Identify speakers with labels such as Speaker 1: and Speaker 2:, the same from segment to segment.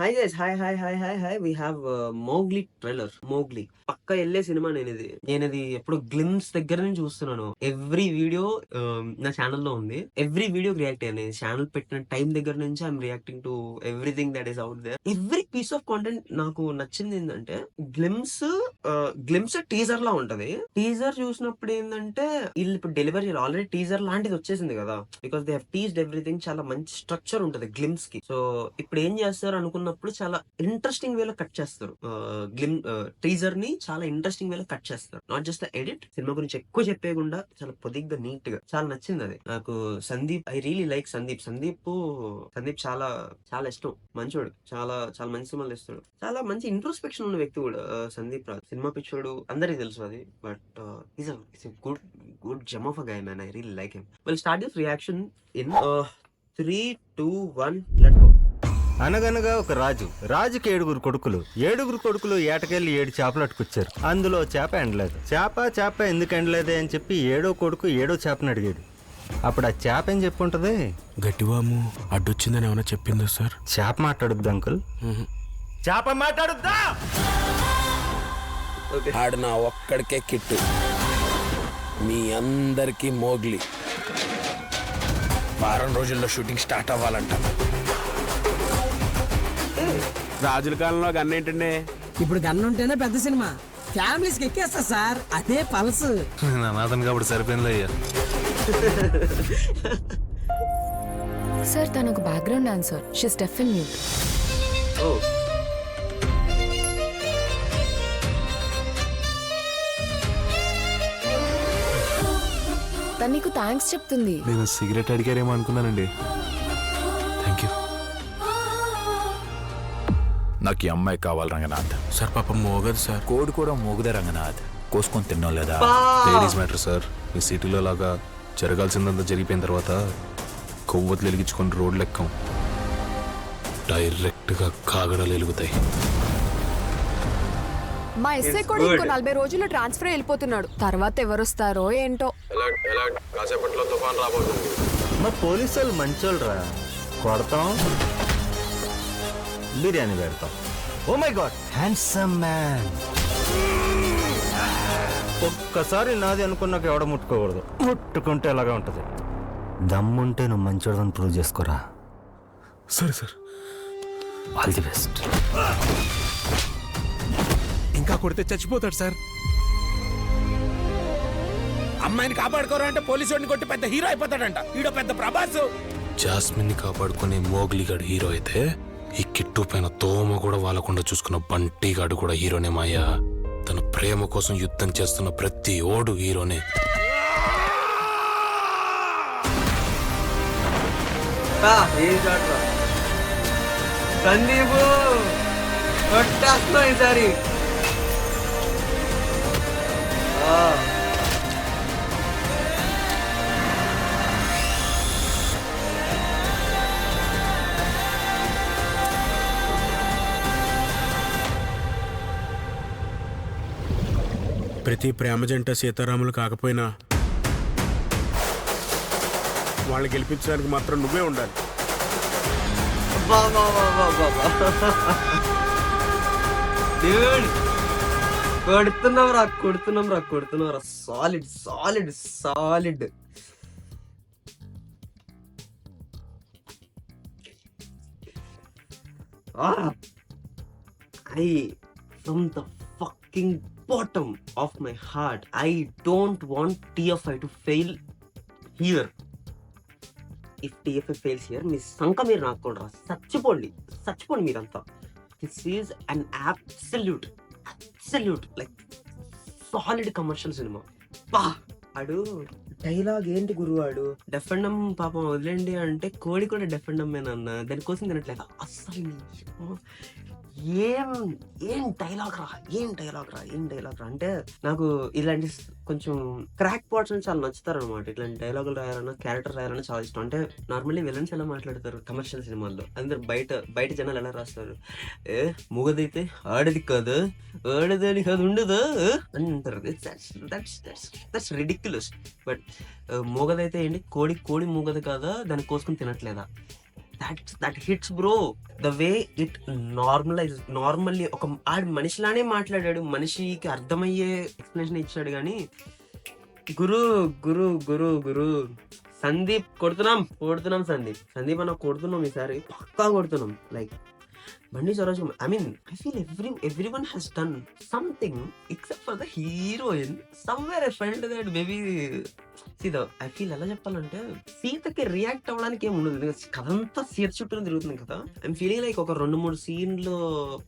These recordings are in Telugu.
Speaker 1: Hi guys hi we have Mowgli trailer. Mowgli పక్క వెళ్ళే సినిమా. నేనది ఎప్పుడు గ్లిమ్స్ దగ్గర నుంచి చూస్తున్నాను. ఎవ్రీ వీడియో నా ఛానల్లో ఉంది. ఎవ్రీ వీడియో రియాక్ట్ అయ్యాను. నేను ఛానల్ పెట్టిన టైం దగ్గర నుంచి I'm reacting to everything that is out there. Every piece of content నాకు నచ్చింది ఏంటంటే గ్లిమ్స్ టీజర్ లా ఉంటది. టీజర్ చూసినప్పుడు ఏంటంటే వీళ్ళు ఇప్పుడు డెలివరీ చేయాలి. ఆల్రెడీ టీజర్ లాంటిది వచ్చేసింది కదా, because they have teased everything. చాలా మంచి స్ట్రక్చర్ ఉంటది గ్లిమ్స్ కి. సో ఇప్పుడు ఏం చేస్తారు అనుకున్నప్పుడు చాలా ఇంట్రెస్టింగ్ వేలో కట్ చేస్తారు. టీజర్ ని చాలా ఇంట్రెస్టింగ్ వేలో కట్ చేస్తారు. Not just edit. సినిమా గురించి ఎక్కువ చెప్పేయకుండా చాలా పొదిగ్గా నీట్ గా చాలా నచ్చింది అది నాకు. Sandeep, I really like Sandeep చాలా చాలా ఇష్టం. మంచోడు. చాలా చాలా మంచి సినిమాలు ఇస్తాడు. చాలా మంచి ఇంట్రోస్పెక్షన్ ఉన్న వ్యక్తి కూడా సందీప్ రాజ్. సినిమా పిచ్చోడు, అందరికి తెలుసు అది. But is good Jammu of a guy man. I really like him. Will start this reaction in 3, 2, 1 let's go.
Speaker 2: అనగనగా ఒక రాజుకి 7 కొడుకులు ఏటకెళ్ళి 7 చేపలు అట్టుకొచ్చారు. అందులో చేప ఎండలేదు. చేప ఎందుకు ఎండలేదే అని చెప్పి 7వ కొడుకు 7వ చేపని అడిగాడు. అప్పుడు ఆ చేప ఏం చెప్పుంటది?
Speaker 3: గట్టివాము అడ్డొచ్చిందని ఏమైనా చెప్పిందో సార్?
Speaker 2: చేప మాట్లాడుద్దా అంకుల్? చేప మాట్లాడుద్దా?
Speaker 3: ఆడు నా ఒక్కడికే కిట్టు, మీ అందరికీ మోగ్లీ. వారం రోజుల్లో షూటింగ్ స్టార్ట్ అవ్వాలంట. రాజుల కాలంలో గన్ ఏంటండి?
Speaker 4: ఇప్పుడు గన్ ఉంటేనే పెద్ద సినిమా. ఫ్యామిలీస్కి ఎక్కేస్తా సార్, అదే పల్స్.
Speaker 5: అతను కాబట్టి సరిపోయింది అయ్యా.
Speaker 6: సార్ తను ఒక background dancer. She Steph in mute. తను నీకు థ్యాంక్స్ చెప్తుంది.
Speaker 5: నేను సిగరెట్ అడిగారేమో అనుకున్నానండి. Thank you.
Speaker 7: నాకు ఈ అమ్మాయి కావాలి రంగనాథ్.
Speaker 3: సార్ పాపం మోగదు సార్.
Speaker 7: కోడి కూడా మోగుదే రంగనాథ్. కోసుకొని తిన్నావు లేదా?
Speaker 5: Ladies matter sir. ఈ సిటీలో లాగా జరగాల్సిందంతా జరిగిపోయిన తర్వాత కొవ్వొత్తులు వెలిగించుకొని రోడ్లు ఎక్కం. డైరెక్ట్గా కాగడాలు వెలుగుతాయి.
Speaker 6: మా ఎస్ఐ కూడా ఇంకో 40 రోజుల్లో ట్రాన్స్ఫర్ వెళ్ళిపోతున్నాడు. తర్వాత ఎవరొస్తారో ఏంటో.
Speaker 5: కాసేపట్లో తుఫాన్ రాబోతుంది.
Speaker 2: మా పోలీసు వాళ్ళు మంచోళ్ళు రా. కొడతాం, బిర్యానీ పెడతాం. Oh my god, handsome man. ఒక్కసారి నాది అనుకున్నాక ఎవడ ముట్టుకోకూడదు. ముట్టుకుంటే ఎలాగా ఉంటది. దమ్ముంటే నువ్వు మంచోడని ప్రూవ్ చేసుకోరా.
Speaker 5: సరే సార్.
Speaker 2: All the best.
Speaker 3: ఇంకా కొడితే చచ్చిపోతాడు సార్. అమ్మాయిని కాపాడుకోరా అంటే పోలీసు వాడిని కొట్టి పెద్ద హీరో అయిపోతాడంట. ఈడో పెద్ద ప్రభాస్.
Speaker 5: జాస్మిన్ ని కాపాడుకునే మోగ్లీ గాడు హీరో అయితే, ఈ కిట్టు పైన తోమ కూడా వాళ్ళకుండా చూసుకున్న బంటి గాడు కూడా హీరోనే మాయా. తన ప్రేమ కోసం యుద్ధం చేస్తున్న ప్రతి ఓడు హీరోనే.
Speaker 1: సందీప్ కొట్టేస్తున్నావు ఈసారి.
Speaker 3: ప్రతి ప్రేమ జంట సీతారాములు కాకపోయినా వాళ్ళని గెలిపించడానికి మాత్రం నువ్వే ఉండాలి.
Speaker 1: కొడుతున్నావురా. Solid. From the fucking bottom of my heart, I don't want TFI to fail here. If TFI fails here, మీ సంక మీరు నాకుండ్రా. చచ్చిపోండి మీరంతా. This is an absolute like solid commercial cinema. అడు డైలాగ్ ఏంటి గురువాడు? డెఫెండం పాపం వదిలేండి అంటే కోడి కూడా డెఫెండమ్మేనన్న. దానికోసం తినట్లేదు అస్సలు. ఏం డైలాగ్ రా అంటే నాకు ఇలాంటి కొంచెం క్రాక్ పాట్స్ అని చాలా నచ్చుతారు అనమాట. ఇట్లాంటి డైలాగులు రాయాలన్నా, క్యారెక్టర్ రాయాలన్నా చాలా ఇష్టం. అంటే నార్మల్లీ విలన్స్ ఎలా మాట్లాడతారు కమర్షియల్ సినిమాల్లో, అందరు బయట జనాలు ఎలా రాస్తారు? మూగదైతే ఆడది కాదు, ఆడదని కాదు ఉండదు అని అంటారు. That's ridiculous. బట్ మూగదైతే ఏంటి? కోడి మూగది కాదా, దాన్ని కోసుకుని తినట్లేదా? That hits bro. The way it normally ఒక మనిషిలానే మాట్లాడాడు, మనిషికి అర్థమయ్యే ఎక్స్ప్లెనేషన్ ఇచ్చాడు. కానీ గురు గురు గురు గురు సందీప్ కొడుతున్నాం సందీప్ అన్న కొడుతున్నాం, ఈసారి పక్కా కొడుతున్నాం. లైక్ బండి Saroj, I mean I feel everyone has done something except for the heroine. Somewhere I felt that maybe I feel ఎలా చెప్పాలంటే సీతకి రియాక్ట్ అవ్వడానికి ఏమి ఉండదు, కథంతా సీత చుట్టూ తిరుగుతుంది కదా. ఐఎమ్ ఫీలింగ్ లైక్ ఒక 2-3 సీన్లు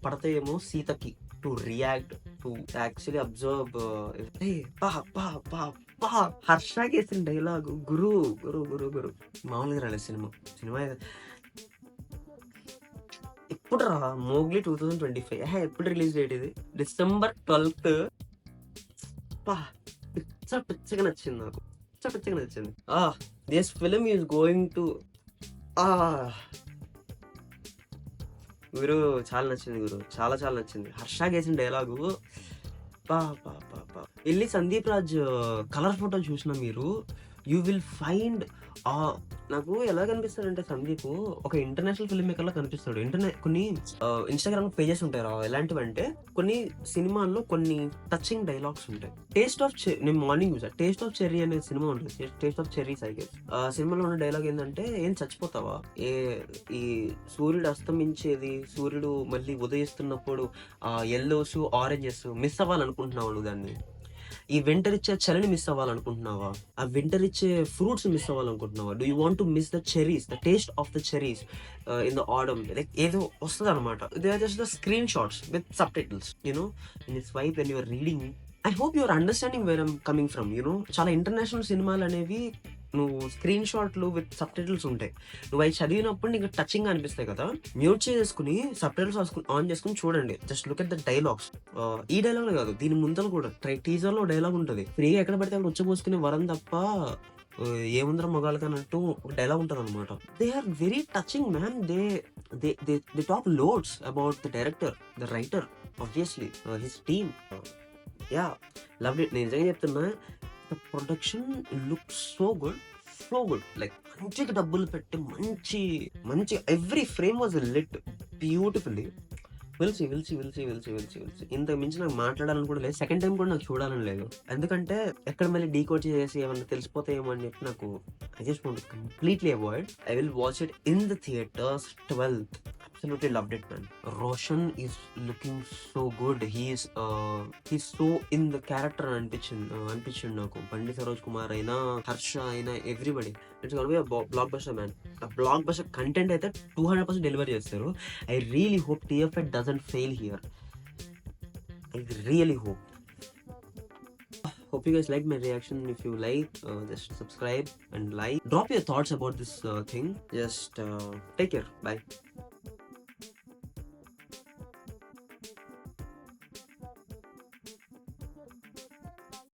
Speaker 1: పడతాయేమో సీతకి to react, to actually observe. హర్షకి వేసిన డైలాగ్ గురు గురు గురు గురు మామూలుగా రాలేదు. సినిమా ఎప్పుడు రా మోగ్లీ 2025 ఎప్పుడు రిలీజ్ డేట్ ఇది? December 12th. పిచ్చగా నచ్చింది నాకు, పిచ్చగా నచ్చింది. This film is going to గురు చాలా నచ్చింది గురు, చాలా నచ్చింది. హర్ష గేసిన డైలాగు వెళ్ళి సందీప్ రాజ్ కలర్ ఫోటో చూసిన మీరు యూ విల్ ఫైండ్. నాకు ఎలా కనిపిస్తాడంటే సందీప్ ఒక ఇంటర్నేషనల్ ఫిల్మ్ మేకర్ లా కనిపిస్తాడు. కొన్ని ఇన్స్టాగ్రామ్ పేజెస్ ఉంటాయి రా, ఎలాంటివంటే కొన్ని సినిమాల్లో కొన్ని టచింగ్ డైలాగ్స్ ఉంటాయి. నేను మార్నింగ్ చూసా, టేస్ట్ ఆఫ్ చెర్రీ అనే సినిమా ఉంటుంది, టేస్ట్ ఆఫ్ చెర్రీ సైకిల్. ఆ సినిమాలో ఉన్న డైలాగ్ ఏంటంటే, ఏం చచ్చిపోతావా, ఈ సూర్యుడు అస్తమించేది, సూర్యుడు మళ్ళీ ఉదయిస్తున్నప్పుడు ఆ ఎల్లోస్ ఆరెంజెస్ మిస్ అవ్వాలనుకుంటున్నావు నువ్వు, దాన్ని ఈ వింటర్ ఇచ్చే చలిని మిస్ అవ్వాలనుకుంటున్నావా, ఆ వింటర్ ఇచ్చే ఫ్రూట్స్ మిస్ అవ్వాలనుకుంటున్నావా, do you want to miss the cherries, the taste of the cherries in the autumn. Like ఏదో వస్తుంది అనమాట. They are just the screen shots with subtitles, you know, in this vibe when you're reading. I hope you're understanding where I'm coming from. You know, చాలా ఇంటర్నేషనల్ సినిమాలు అనేవి నువ్వు స్క్రీన్ షాట్లు విత్ సబ్ టైటిల్స్ ఉంటాయి, నువ్వు అవి చదివినప్పుడు నీకు టచింగ్ అనిపిస్తాయి కదా. మ్యూట్ చేసుకుని సబ్ టైటిల్స్ ఆన్ చేసుకుని చూడండి, just look at the dialogues. ఈ డైలాగ్ కాదు, దీని ముందర కూడా టీజర్ లో డైలాగ్ ఉంటుంది, ఫ్రీగా ఎక్కడ పడితే అక్కడ ఉచ్చపోసుకునే వరం తప్ప ఏముందర మొగాళ్ళకి అన్నట్టు ఒక డైలాగ్ ఉంటుంది అనమాట. They are very touching man. They talk loads about the director, the writer, obviously his team. Yeah, love it. నేను నిజంగా చెప్తున్నా, the production looks so good. Like మంచిగా డబ్బులు పెట్టి మంచి every frame was lit beautifully. Will see ఇంత మించి నాకు మాట్లాడాలని కూడా లేదు, సెకండ్ టైం కూడా నాకు చూడాలని లేదు. ఎందుకంటే ఎక్కడ మళ్ళీ డీకోడ్ చేసి ఏమన్నా తెలిసిపోతాయేమో అని చెప్పి నాకు I just want to completely avoid. I will watch it in the theatres 12th. Absolutely loved it, man. Roshan is looking so good. He's so in the character అనిపించింది నాకు. బండి సరోజ్ కుమార్ అయినా, హర్ష అయినా, everybody. It's gonna B a blockbuster, man. ఆ blockbuster కంటెంట్ అయితే 200% డెలివరీ చేస్తారు. I really hope TFI doesn't fail here. I really hope you guys like my reaction. If you like, just subscribe and like. Drop your thoughts about this thing. Just take care. Bye.